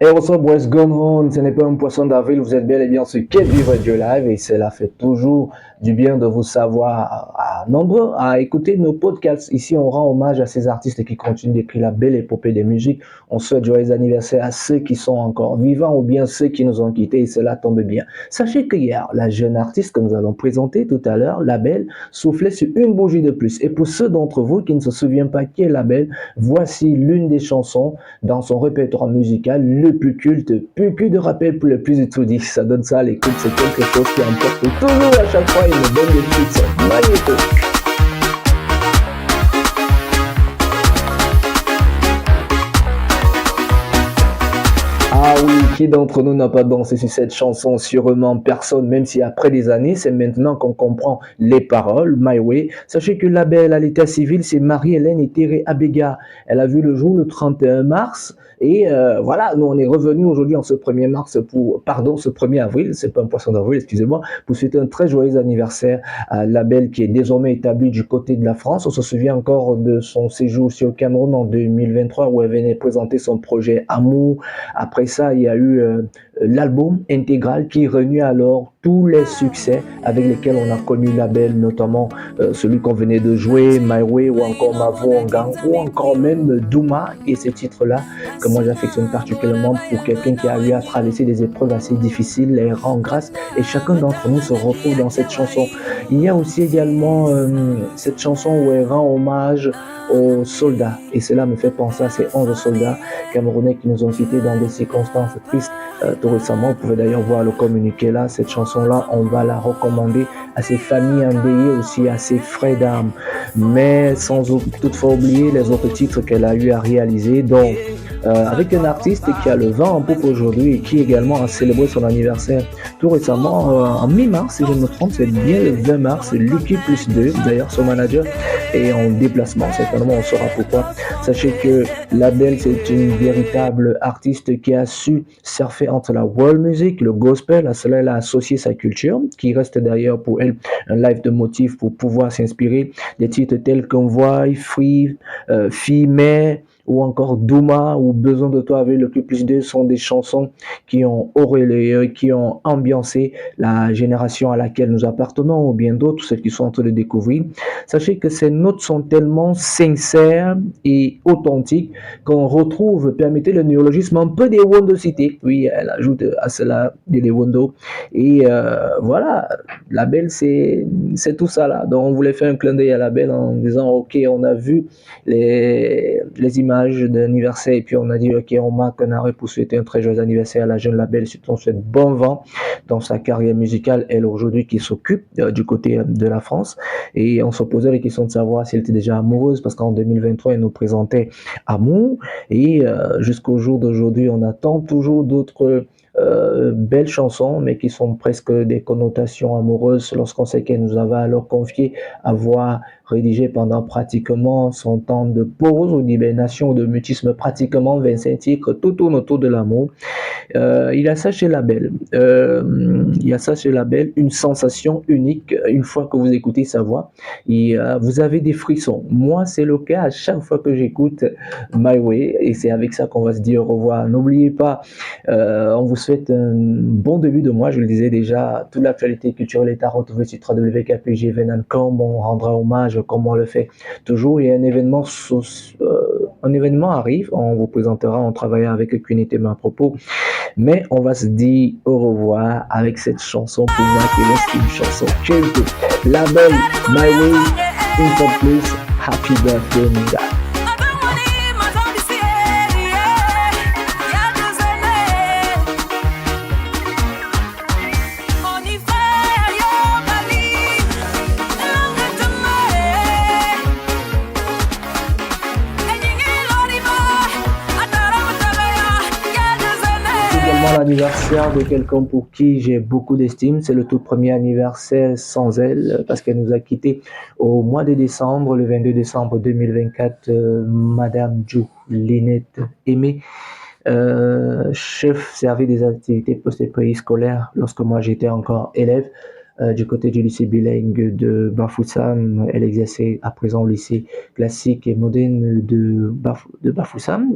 Et what's up, what's going on? Ce n'est pas un poisson d'avril, vous êtes bel et bien sur Quai Vivre Dieu Live et cela fait toujours du bien de vous savoir nombreux à écouter nos podcasts. Ici, on rend hommage à ces artistes qui continuent d'écrire la belle épopée des musiques. On souhaite joyeux anniversaire à ceux qui sont encore vivants ou bien ceux qui nous ont quittés et cela tombe bien. Sachez que hier, la jeune artiste que nous allons présenter tout à l'heure, Label, soufflait sur une bougie de plus. Et pour ceux d'entre vous qui ne se souviennent pas qui est Label, voici l'une des chansons dans son répertoire musical le plus culte, plus de rappel pour les plus étourdis. Ça donne ça à l'écoute, c'est quelque chose qui emporte toujours à chaque fois une bonne écoute. Magnifique. Ah oui, qui d'entre nous n'a pas dansé sur cette chanson? Sûrement personne, même si après des années, c'est maintenant qu'on comprend les paroles. My Way. Sachez que la belle à l'état civil, c'est Marie-Hélène Terre Abega. Elle a vu le jour le 31 mars. Et voilà, nous on est revenu aujourd'hui en ce 1er mars ce 1er avril, c'est pas un poisson d'avril, excusez-moi, pour souhaiter un très joyeux anniversaire à la belle qui est désormais établie du côté de la France. On se souvient encore de son séjour sur Cameroun en 2023 où elle venait présenter son projet Amour. Après ça, il y a eu l'album intégral qui réunit alors tous les succès avec lesquels on a connu la belle, notamment celui qu'on venait de jouer, My Way ou encore Mavo Gang ou encore même Douma et ces titres-là que moi j'affectionne particulièrement pour quelqu'un qui a eu à traverser des épreuves assez difficiles, les rend grâce et chacun d'entre nous se retrouve dans cette chanson. Il y a aussi également cette chanson où elle rend hommage aux soldats et cela me fait penser à ces 11 soldats camerounais qui nous ont quittés dans des circonstances tristes tout récemment. Vous pouvez d'ailleurs voir le communiqué là, cette chanson-là, on va la recommander à ses familles endeuillées, aussi à ses frères d'armes, mais sans toutefois oublier les autres titres qu'elle a eu à réaliser, donc avec un artiste qui a le vent en poupe aujourd'hui et qui également a célébré son anniversaire tout récemment, en mi-mars, si je ne me trompe, c'est bien le 20 mars, Lucky plus 2, d'ailleurs son manager est en déplacement, certainement on saura pourquoi. Sachez que la belle, c'est une véritable artiste qui a su surfer entre la world music, le gospel, à cela elle a associé sa culture, qui reste d'ailleurs pour elle un live de motifs pour pouvoir s'inspirer des titres tels qu'Envoy, Free, Female, ou encore Douma ou Besoin de toi avec le Q+2 sont des chansons qui ont auréolé, qui ont ambiancé la génération à laquelle nous appartenons ou bien d'autres, ceux qui sont en train de découvrir. Sachez que ces notes sont tellement sincères et authentiques qu'on retrouve, permettez le néologisme, un peu des Wondo cités. Oui, elle ajoute à cela des Wondo. Et voilà, la belle, c'est tout ça là. Donc on voulait faire un clin d'œil à la belle en disant, ok, on a vu les images d'anniversaire et puis on a dit ok, on marque un arrêt pour souhaiter un très joyeux anniversaire à la jeune label, surtout on souhaite bon vent dans sa carrière musicale, elle aujourd'hui qui s'occupe du côté de la France, et on se posait la question de savoir si elle était déjà amoureuse parce qu'en 2023 elle nous présentait Amour et jusqu'au jour d'aujourd'hui on attend toujours d'autres belles chansons mais qui sont presque des connotations amoureuses lorsqu'on sait qu'elle nous avait alors confié avoir rédigé pendant pratiquement son temps de pause ou d'hibernation ou de mutisme, pratiquement 25 titres, tout tourne autour de l'amour. Il y a ça chez Label. Il y a ça chez Label, une sensation unique. Une fois que vous écoutez sa voix, et, vous avez des frissons. Moi, c'est le cas à chaque fois que j'écoute My Way, et c'est avec ça qu'on va se dire au revoir. N'oubliez pas, on vous souhaite un bon début de mois. Je le disais déjà, toute l'actualité culturelle est à retrouver sur www.kpgvenan.com. On rendra hommage comme on le fait toujours. Et un événement arrive, on vous présentera, on travaillera avec Quinité à propos, mais on va se dire au revoir avec cette chanson pour moi qui reste une chanson culte. La belle, My Way, une fois de plus, Happy Birthday Nida. L'anniversaire de quelqu'un pour qui j'ai beaucoup d'estime. C'est le tout premier anniversaire sans elle parce qu'elle nous a quittés au mois de décembre, le 22 décembre 2024, Madame Jou Linette Aimée. Chef servi des activités post-périscolaires lorsque moi j'étais encore élève. du côté du lycée bilingue de Bafoussam. Elle exerçait à présent au lycée classique et moderne de Bafoussam.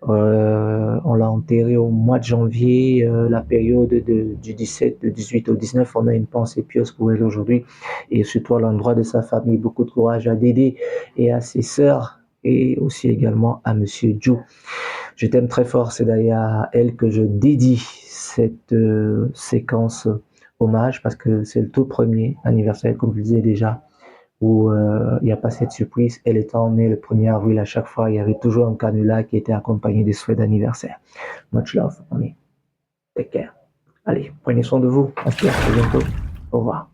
On l'a enterré au mois de janvier, la période du 17, de 18 au 19. On a une pensée pieuse pour elle aujourd'hui et surtout à l'endroit de sa famille. Beaucoup de courage à Dédé et à ses sœurs et aussi également à Monsieur Joe. Je t'aime très fort, c'est d'ailleurs à elle que je dédie cette séquence hommage parce que c'est le tout premier anniversaire, comme je le disais déjà, où il n'y a pas cette surprise. Elle étant née le 1er avril à chaque fois, il y avait toujours un canular qui était accompagné des souhaits d'anniversaire. Much love, ami. Take care. Allez, prenez soin de vous. On se dit à très bientôt. Au revoir.